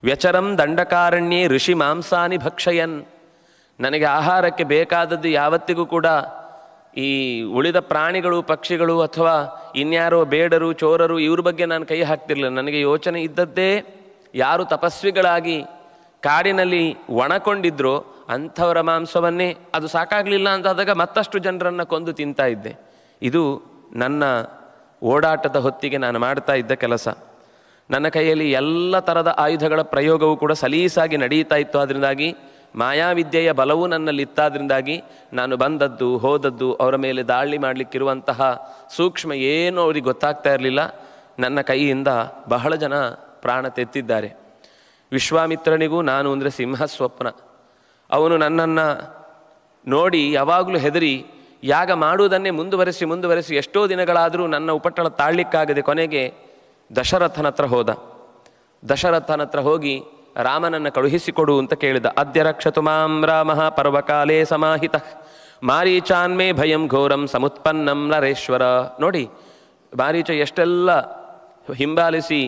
ವ್ಯಚರಂ ದಂಡಕಾರಣ್ಯೇ ಋಷಿ ಮಾಂಸಾನಿ ಭಕ್ಷಯನ್. ನನಗೆ ಆಹಾರಕ್ಕೆ ಬೇಕಾದದ್ದು ಯಾವತ್ತಿಗೂ ಕೂಡ ಈ ಉಳಿದ ಪ್ರಾಣಿಗಳು, ಪಕ್ಷಿಗಳು ಅಥವಾ ಇನ್ಯಾರೋ ಬೇಡರು, ಚೋರರು ಇವ್ರ ಬಗ್ಗೆ ನಾನು ಕೈ ಹಾಕ್ತಿರ್ಲಿಲ್ಲ. ನನಗೆ ಯೋಚನೆ ಇದ್ದದ್ದೇ ಯಾರು ತಪಸ್ವಿಗಳಾಗಿ ಕಾಡಿನಲ್ಲಿ ಒಣಕೊಂಡಿದ್ರೋ ಅಂಥವರ ಮಾಂಸವನ್ನೇ. ಅದು ಸಾಕಾಗಲಿಲ್ಲ ಅಂತಾದಾಗ ಮತ್ತಷ್ಟು ಜನರನ್ನು ಕೊಂದು ತಿಂತಾ ಇದ್ದೆ. ಇದು ನನ್ನ ಓಡಾಟದ ಹೊತ್ತಿಗೆ ನಾನು ಮಾಡ್ತಾ ಇದ್ದ ಕೆಲಸ. ನನ್ನ ಕೈಯಲ್ಲಿ ಎಲ್ಲ ಥರದ ಆಯುಧಗಳ ಪ್ರಯೋಗವೂ ಕೂಡ ಸಲೀಸಾಗಿ ನಡೀತಾ ಇತ್ತು. ಅದರಿಂದಾಗಿ ಮಾಯಾವಿದ್ಯೆಯ ಬಲವೂ ನನ್ನಲ್ಲಿತ್ತಾದ್ರಿಂದಾಗಿ ನಾನು ಬಂದದ್ದು ಹೋದದ್ದು ಅವರ ಮೇಲೆ ದಾಳಿ ಮಾಡಲಿಕ್ಕಿರುವಂತಹ ಸೂಕ್ಷ್ಮ ಏನೂ ಅವ್ರಿಗೆ ಗೊತ್ತಾಗ್ತಾ ಇರಲಿಲ್ಲ. ನನ್ನ ಕೈಯಿಂದ ಬಹಳ ಜನ ಪ್ರಾಣ ತೆತ್ತಿದ್ದಾರೆ. ವಿಶ್ವಾಮಿತ್ರನಿಗೂ ನಾನು ಅಂದರೆ ಸಿಂಹ ಸ್ವಪ್ನ. ಅವನು ನನ್ನನ್ನು ನೋಡಿ ಯಾವಾಗಲೂ ಹೆದರಿ ಯಾಗ ಮಾಡುವುದನ್ನೇ ಮುಂದುವರೆಸಿ ಎಷ್ಟೋ ದಿನಗಳಾದರೂ ನನ್ನ ಉಪಟಳ ತಾಳ್ಲಿಕ್ಕಾಗದೆ ಕೊನೆಗೆ ದಶರಥನ ಹತ್ರ ಹೋದ. ದಶರಥನ ಹತ್ರ ಹೋಗಿ ರಾಮನನ್ನು ಕಳುಹಿಸಿಕೊಡು ಅಂತ ಕೇಳಿದ. ಅದ್ಯ ರಕ್ಷತು ಮಾಂ ರಾಮಃ ಪರ್ವಕಾಲೇ ಸಮಾಹಿತ ಮಾರೀಚಾನ್ಮೇ ಭಯಂ ಘೋರಂ ಸಮುತ್ಪನ್ನಂ ನರೇಶ್ವರ. ನೋಡಿ, ಮಾರೀಚ ಎಷ್ಟೆಲ್ಲ ಹಿಂಬಾಲಿಸಿ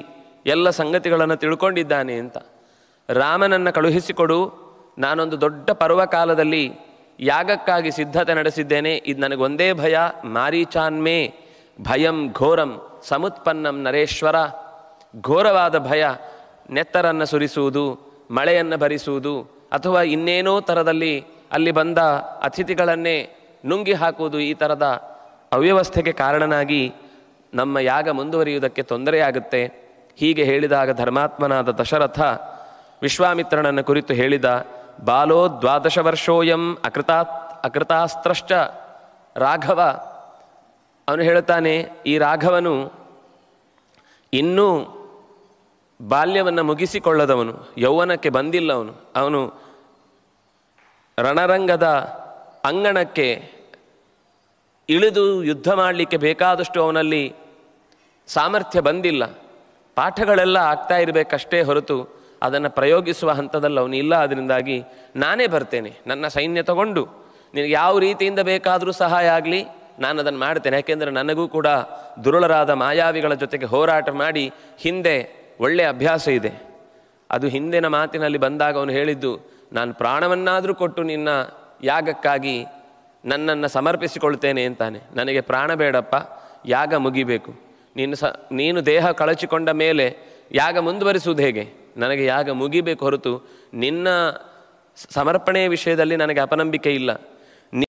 ಎಲ್ಲ ಸಂಗತಿಗಳನ್ನು ತಿಳ್ಕೊಂಡಿದ್ದಾನೆ ಅಂತ. ರಾಮನನ್ನು ಕಳುಹಿಸಿಕೊಡು, ನಾನೊಂದು ದೊಡ್ಡ ಪರ್ವಕಾಲದಲ್ಲಿ ಯಾಗಕ್ಕಾಗಿ ಸಿದ್ಧತೆ ನಡೆಸಿದ್ದೇನೆ. ಇದು ನನಗೊಂದೇ ಭಯ, ಮಾರೀಚಾನ್ಮೇ ಭಯಂ ಘೋರಂ ಸಮುತ್ಪನ್ನಂ ನರೇಶ್ವರ. ಘೋರವಾದ ಭಯ, ನೆತ್ತರನ್ನು ಸುರಿಸುವುದು, ಮಳೆಯನ್ನು ಭರಿಸುವುದು ಅಥವಾ ಇನ್ನೇನೋ ಥರದಲ್ಲಿ ಅಲ್ಲಿ ಬಂದ ಅತಿಥಿಗಳನ್ನೇ ನುಂಗಿ ಹಾಕುವುದು, ಈ ಥರದ ಅವ್ಯವಸ್ಥೆಗೆ ಕಾರಣನಾಗಿ ನಮ್ಮ ಯಾಗ ಮುಂದುವರಿಯುವುದಕ್ಕೆ ತೊಂದರೆಯಾಗುತ್ತೆ. ಹೀಗೆ ಹೇಳಿದಾಗ ಧರ್ಮಾತ್ಮನಾದ ದಶರಥ ವಿಶ್ವಾಮಿತ್ರನನ್ನು ಕುರಿತು ಹೇಳಿದ. ಬಾಲೋ 12 ವರ್ಷೋಯಂ ಅಕೃತಾಸ್ತ್ರಶ್ಚ ರಾಘವ. ಅವನು ಹೇಳ್ತಾನೆ, ಈ ರಾಘವನು ಇನ್ನೂ ಬಾಲ್ಯವನ್ನು ಮುಗಿಸಿಕೊಳ್ಳದವನು, ಯೌವನಕ್ಕೆ ಬಂದಿಲ್ಲ. ಅವನು ರಣರಂಗದ ಅಂಗಣಕ್ಕೆ ಇಳಿದು ಯುದ್ಧ ಮಾಡಲಿಕ್ಕೆ ಬೇಕಾದಷ್ಟು ಅವನಲ್ಲಿ ಸಾಮರ್ಥ್ಯ ಬಂದಿಲ್ಲ. ಪಾಠಗಳೆಲ್ಲ ಆಗ್ತಾ ಇರಬೇಕಷ್ಟೇ ಹೊರತು ಅದನ್ನು ಪ್ರಯೋಗಿಸುವ ಹಂತದಲ್ಲಿ ಅವನು ಇಲ್ಲ. ಅದರಿಂದಾಗಿ ನಾನೇ ಬರ್ತೇನೆ, ನನ್ನ ಸೈನ್ಯ ತಗೊಂಡು ನಿನಗೆ ಯಾವ ರೀತಿಯಿಂದ ಬೇಕಾದರೂ ಸಹಾಯ ಆಗಲಿ, ನಾನು ಅದನ್ನು ಮಾಡ್ತೇನೆ. ಯಾಕೆಂದರೆ ನನಗೂ ಕೂಡ ದುರುಳರಾದ ಮಾಯಾವಿಗಳ ಜೊತೆಗೆ ಹೋರಾಟ ಮಾಡಿ ಹಿಂದೆ ಒಳ್ಳೆಯ ಅಭ್ಯಾಸ ಇದೆ. ಅದು ಹಿಂದಿನ ಮಾತಿನಲ್ಲಿ ಬಂದಾಗ ಅವನು ಹೇಳಿದ್ದು, ನಾನು ಪ್ರಾಣವನ್ನಾದರೂ ಕೊಟ್ಟು ನಿನ್ನ ಯಾಗಕ್ಕಾಗಿ ನನ್ನನ್ನು ಸಮರ್ಪಿಸಿಕೊಳ್ತೇನೆ ಅಂತಾನೆ. ನನಗೆ ಪ್ರಾಣ ಬೇಡಪ್ಪ, ಯಾಗ ಮುಗಿಬೇಕು. ನೀನು ದೇಹ ಕಳಚಿಕೊಂಡ ಮೇಲೆ ಯಾಗ ಮುಂದುವರಿಸುವುದು ಹೇಗೆ? ನನಗೆ ಯಾಗ ಮುಗಿಬೇಕು ಹೊರತು ನಿನ್ನ ಸಮರ್ಪಣೆಯ ವಿಷಯದಲ್ಲಿ ನನಗೆ ಅಪನಂಬಿಕೆ ಇಲ್ಲ.